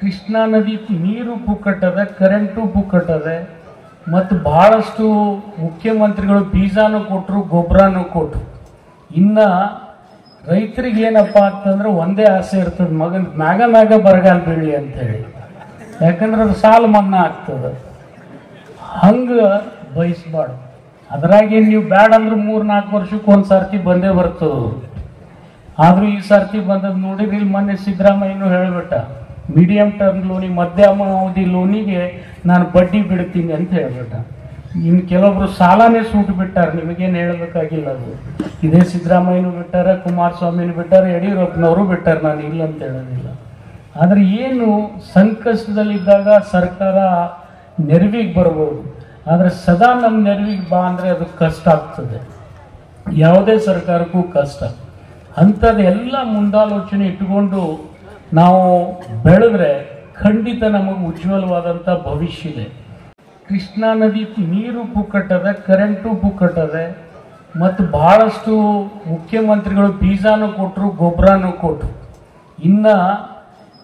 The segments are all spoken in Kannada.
ಕೃಷ್ಣಾ ನದಿ ನೀರು ಪುಕ್ಕಟ್ಟದ, ಕರೆಂಟು ಪುಕ್ಕಟ್ಟದೆ ಮತ್ತು ಬಹಳಷ್ಟು ಮುಖ್ಯಮಂತ್ರಿಗಳು ಬೀಜಾನು ಕೊಟ್ಟರು, ಗೊಬ್ಬರನೂ ಕೊಟ್ಟರು. ಇನ್ನು ರೈತರಿಗೆ ಏನಪ್ಪ ಅಂತಂದ್ರೆ ಒಂದೇ ಆಸೆ ಇರ್ತದೆ, ಮಗನ ಮ್ಯಾಗ ಬರಗಾಲ ಬೀಳಲಿ ಅಂತೇಳಿ. ಯಾಕಂದ್ರೆ ಅದು ಸಾಲ ಮನ್ನಾ ಆಗ್ತದೆ. ಹಂಗೆ ಬಯಸ್ಬಾರ್ದು. ಅದ್ರಾಗೆ ನೀವು ಬ್ಯಾಡ ಅಂದ್ರೆ 3-4 ವರ್ಷಕ್ಕೆ ಒಂದು ಸರ್ತಿ ಬಂದೇ ಬರ್ತದೆ. ಆದರೂ ಈ ಸರ್ತಿ ಬಂದದ್ದು ನೋಡಿದ್ರೆ ಇಲ್ಲಿ ಮೊನ್ನೆ ಸಿದ್ದರಾಮಯ್ಯನೂ ಹೇಳಿಬಿಟ್ಟ, ಮೀಡಿಯಂ ಟರ್ಮ್ ಲೋನಿಗೆ, ಮಧ್ಯಮ ಅವಧಿ ಲೋನಿಗೆ ನಾನು ಬಡ್ಡಿ ಬಿಡ್ತೀನಿ ಅಂತ ಹೇಳ್ಬಿಟ್ಟ. ಇನ್ನು ಕೆಲವೊಬ್ರು ಸಾಲನೇ ಸೂಟು ಬಿಟ್ಟಾರೆ, ನಿಮಗೇನು ಹೇಳಬೇಕಾಗಿಲ್ಲ. ಅದು ಇದೇ ಸಿದ್ದರಾಮಯ್ಯನೂ ಬಿಟ್ಟಾರೆ, ಕುಮಾರಸ್ವಾಮಿನೂ ಬಿಟ್ಟಾರೆ, ಯಡಿಯೂರಪ್ಪನವರು ಬಿಟ್ಟಾರೆ. ನಾನು ಇಲ್ಲ ಅಂತ ಹೇಳೋದಿಲ್ಲ. ಆದರೆ ಏನು ಸಂಕಷ್ಟದಲ್ಲಿದ್ದಾಗ ಸರ್ಕಾರ ನೆರವಿಗೆ ಬರ್ಬೋದು, ಆದರೆ ಸದಾ ನಮ್ಮ ನೆರವಿಗೆ ಬಾ ಅಂದರೆ ಅದು ಕಷ್ಟ ಆಗ್ತದೆ. ಯಾವುದೇ ಸರ್ಕಾರಕ್ಕೂ ಕಷ್ಟ. ಅಂಥದ್ದು ಎಲ್ಲ ಮುಂದಾಲೋಚನೆ ಇಟ್ಟುಕೊಂಡು ನಾವು ಬೆಳೆದ್ರೆ ಖಂಡಿತ ನಮಗೆ ಉಜ್ವಲವಾದಂಥ ಭವಿಷ್ಯ ಇದೆ. ಕೃಷ್ಣಾ ನದಿ ನೀರು ಪುಕ್ಕಟ್ಟದೆ, ಕರೆಂಟು ಪುಕ್ಕಟ್ಟದೆ ಮತ್ತು ಬಹಳಷ್ಟು ಮುಖ್ಯಮಂತ್ರಿಗಳು ಬೀಜಾನು ಕೊಟ್ಟರು, ಗೊಬ್ಬರನೂ ಕೊಟ್ಟರು. ಇನ್ನು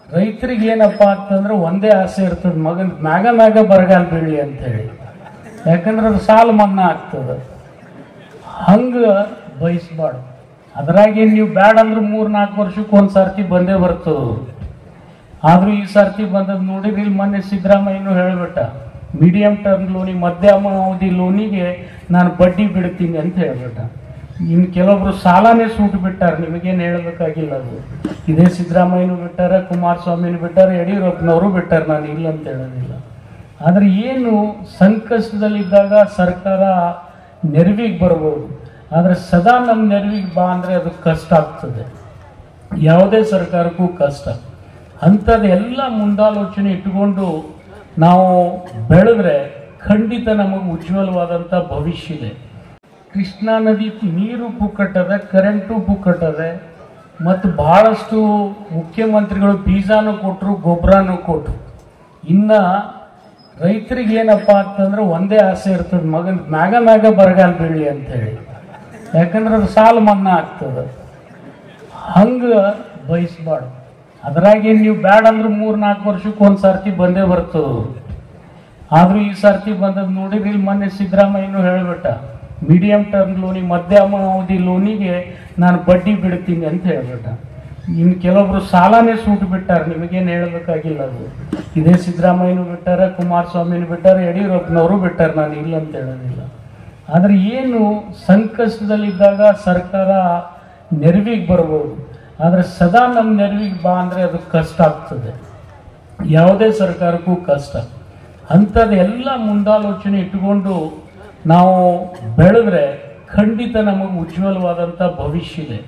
ರೈತರಿಗೆ ಏನಪ್ಪ ಅಂತಂದ್ರೆ ಒಂದೇ ಆಸೆ ಇರ್ತದೆ, ಮಗನ ಮ್ಯಾಗ ಬರಗಾಲ ಬೀಳಲಿ ಅಂತೇಳಿ. ಯಾಕಂದ್ರೆ ಅದು ಸಾಲ ಮನ್ನಾ ಆಗ್ತದೆ. ಹಂಗೆ ಬಯಸ್ಬಾರ್ದು. ಅದ್ರಾಗೆ ನೀವು ಬ್ಯಾಡ ಅಂದ್ರೆ 3-4 ವರ್ಷಕ್ಕೆ ಒಂದು ಸರ್ತಿ ಬಂದೇ ಬರ್ತದೆ. ಆದರೂ ಈ ಸರ್ತಿ ಬಂದದ್ದು ನೋಡಿದ್ರೆ ಇಲ್ಲಿ ಮೊನ್ನೆ ಸಿದ್ದರಾಮಯ್ಯನೂ ಹೇಳಿಬಿಟ್ಟ, ಮೀಡಿಯಂ ಟರ್ಮ್ ಲೋನಿಗೆ, ಮಧ್ಯಮ ಅವಧಿ ಲೋನಿಗೆ ನಾನು ಬಡ್ಡಿ ಬಿಡ್ತೀನಿ ಅಂತ ಹೇಳ್ಬಿಟ್ಟ. ಇನ್ನು ಕೆಲವೊಬ್ರು ಸಾಲನೇ ಸೂಟು ಬಿಟ್ಟಾರೆ, ನಿಮಗೇನು ಹೇಳಬೇಕಾಗಿಲ್ಲ. ಅದು ಇದೇ ಸಿದ್ದರಾಮಯ್ಯನೂ ಬಿಟ್ಟಾರೆ, ಕುಮಾರಸ್ವಾಮಿನೂ ಬಿಟ್ಟಾರೆ, ಯಡಿಯೂರಪ್ಪನವರು ಬಿಟ್ಟಾರೆ. ನಾನು ಇಲ್ಲ ಅಂತ ಹೇಳೋದಿಲ್ಲ. ಆದರೆ ಏನು ಸಂಕಷ್ಟದಲ್ಲಿದ್ದಾಗ ಸರ್ಕಾರ ನೆರವಿಗೆ ಬರ್ಬೋದು, ಆದರೆ ಸದಾ ನಮ್ಮ ನೆರವಿಗೆ ಬಾ ಅಂದರೆ ಅದು ಕಷ್ಟ ಆಗ್ತದೆ. ಯಾವುದೇ ಸರ್ಕಾರಕ್ಕೂ ಕಷ್ಟ. ಅಂಥದ್ದು ಎಲ್ಲ ಮುಂದಾಲೋಚನೆ ಇಟ್ಟುಕೊಂಡು ನಾವು ಬೆಳೆದ್ರೆ ಖಂಡಿತ ನಮಗೆ ಉಜ್ವಲವಾದಂಥ ಭವಿಷ್ಯ ಇದೆ. ಕೃಷ್ಣಾ ನದಿ ನೀರು ಪುಕ್ಕಟ್ಟದೆ, ಕರೆಂಟು ಪುಕ್ಕಟ್ಟದೆ ಮತ್ತು ಬಹಳಷ್ಟು ಮುಖ್ಯಮಂತ್ರಿಗಳು ಬೀಜಾನು ಕೊಟ್ಟರು, ಗೊಬ್ಬರನೂ ಕೊಟ್ಟರು. ಇನ್ನು ರೈತರಿಗೆ ಏನಪ್ಪ ಅಂತಂದ್ರೆ ಒಂದೇ ಆಸೆ ಇರ್ತದೆ, ಮಗನ ಮ್ಯಾಗ ಬರಗಾಲ ಬೀಳಲಿ ಅಂತೇಳಿ. ಯಾಕಂದ್ರೆ ಅದು ಸಾಲ ಮನ್ನಾ ಆಗ್ತದೆ. ಹಂಗೆ ಬಯಸ್ಬಾರ್ದು. ಅದ್ರಾಗೆ ನೀವು ಬ್ಯಾಡ ಅಂದ್ರೆ 3-4 ವರ್ಷಕ್ಕೆ ಒಂದು ಸರ್ತಿ ಬಂದೇ ಬರ್ತದೆ. ಆದರೂ ಈ ಸರ್ತಿ ಬಂದದ್ದು ನೋಡಿದ್ರೆ ಇಲ್ಲಿ ಮೊನ್ನೆ ಸಿದ್ದರಾಮಯ್ಯನೂ ಹೇಳಿಬಿಟ್ಟ, ಮೀಡಿಯಂ ಟರ್ಮ್ ಲೋನಿಗೆ, ಮಧ್ಯಮ ಅವಧಿ ಲೋನಿಗೆ ನಾನು ಬಡ್ಡಿ ಬಿಡ್ತೀನಿ ಅಂತ ಹೇಳ್ಬಿಟ್ಟ. ಇನ್ನು ಕೆಲವೊಬ್ರು ಸಾಲನೇ ಸೂಟು ಬಿಟ್ಟಾರೆ, ನಿಮಗೇನು ಹೇಳಬೇಕಾಗಿಲ್ಲ. ಅದು ಇದೇ ಸಿದ್ದರಾಮಯ್ಯನೂ ಬಿಟ್ಟಾರೆ, ಕುಮಾರಸ್ವಾಮಿನೂ ಬಿಟ್ಟಾರೆ, ಯಡಿಯೂರಪ್ಪನವರು ಬಿಟ್ಟಾರೆ. ನಾನು ಇಲ್ಲ ಅಂತ ಹೇಳೋದಿಲ್ಲ. ಆದರೆ ಏನು ಸಂಕಷ್ಟದಲ್ಲಿದ್ದಾಗ ಸರ್ಕಾರ ನೆರವಿಗೆ ಬರ್ಬೋದು, ಆದರೆ ಸದಾ ನಮ್ಮ ನೆರವಿಗೆ ಬಾ ಅಂದರೆ ಅದು ಕಷ್ಟ ಆಗ್ತದೆ. ಯಾವುದೇ ಸರ್ಕಾರಕ್ಕೂ ಕಷ್ಟ. ಅಂಥದ್ದು ಎಲ್ಲ ಮುಂದಾಲೋಚನೆ ಇಟ್ಟುಕೊಂಡು ನಾವು ಬೆಳೆದ್ರೆ ಖಂಡಿತ ನಮಗೆ ಉಜ್ವಲವಾದಂಥ ಭವಿಷ್ಯ ಇದೆ.